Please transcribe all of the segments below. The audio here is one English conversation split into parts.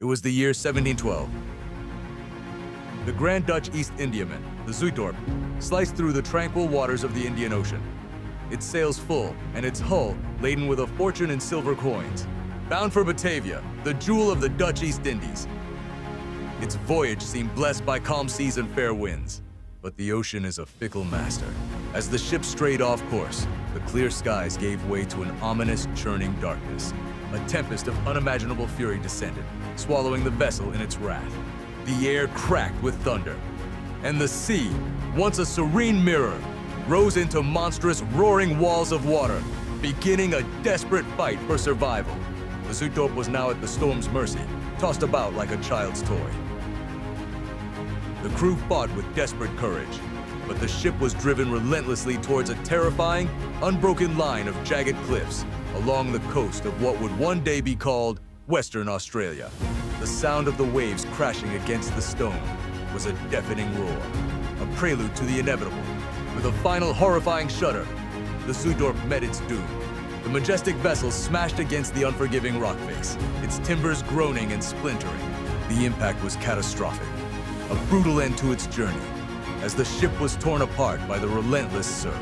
It was the year 1712. The Grand Dutch East Indiaman, the Zuytdorp, sliced through the tranquil waters of the Indian Ocean. Its sails full and its hull laden with a fortune in silver coins. Bound for Batavia, the jewel of the Dutch East Indies. Its voyage seemed blessed by calm seas and fair winds. But the ocean is a fickle master. As the ship strayed off course, the clear skies gave way to an ominous, churning darkness. A tempest of unimaginable fury descended, swallowing the vessel in its wrath. The air cracked with thunder, and the sea, once a serene mirror, rose into monstrous, roaring walls of water, beginning a desperate fight for survival. The Zuytdorp was now at the storm's mercy, tossed about like a child's toy. The crew fought with desperate courage, but the ship was driven relentlessly towards a terrifying, unbroken line of jagged cliffs along the coast of what would one day be called Western Australia. The sound of the waves crashing against the stone was a deafening roar, a prelude to the inevitable. With a final horrifying shudder, the Zuytdorp met its doom. The majestic vessel smashed against the unforgiving rock face, its timbers groaning and splintering. The impact was catastrophic, a brutal end to its journey, as the ship was torn apart by the relentless surf.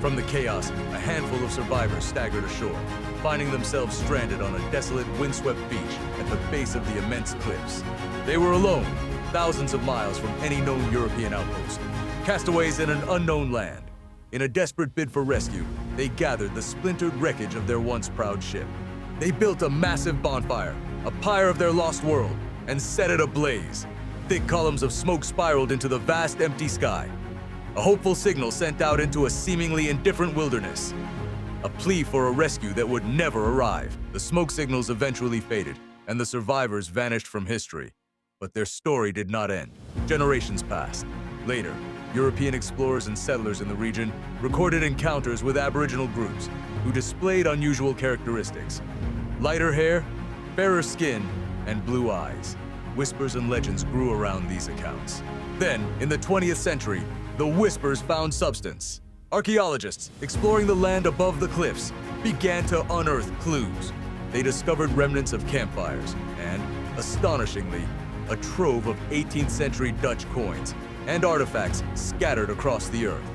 From the chaos, a handful of survivors staggered ashore, finding themselves stranded on a desolate, windswept beach at the base of the immense cliffs. They were alone, thousands of miles from any known European outpost, castaways in an unknown land. In a desperate bid for rescue, they gathered the splintered wreckage of their once proud ship. They built a massive bonfire, a pyre of their lost world, and set it ablaze. Thick columns of smoke spiraled into the vast empty sky, a hopeful signal sent out into a seemingly indifferent wilderness. A plea for a rescue that would never arrive. The smoke signals eventually faded, and the survivors vanished from history. But their story did not end. Generations passed. Later, European explorers and settlers in the region recorded encounters with Aboriginal groups who displayed unusual characteristics. Lighter hair, fairer skin, and blue eyes. Whispers and legends grew around these accounts. Then, in the 20th century, the whispers found substance. Archaeologists, exploring the land above the cliffs, began to unearth clues. They discovered remnants of campfires and, astonishingly, a trove of 18th century Dutch coins and artifacts scattered across the earth,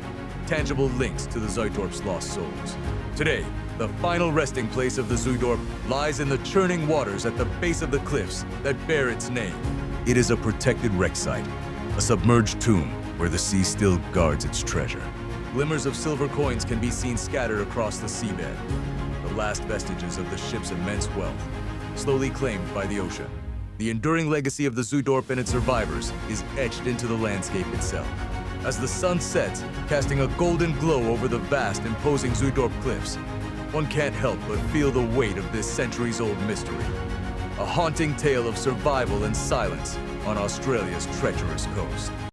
tangible links to the Zuytdorp's lost souls. Today, the final resting place of the Zuytdorp lies in the churning waters at the base of the cliffs that bear its name. It is a protected wreck site, a submerged tomb where the sea still guards its treasure. Glimmers of silver coins can be seen scattered across the seabed, the last vestiges of the ship's immense wealth, slowly claimed by the ocean. The enduring legacy of the Zuytdorp and its survivors is etched into the landscape itself. As the sun sets, casting a golden glow over the vast, imposing Zuytdorp cliffs, one can't help but feel the weight of this centuries-old mystery. A haunting tale of survival and silence on Australia's treacherous coast.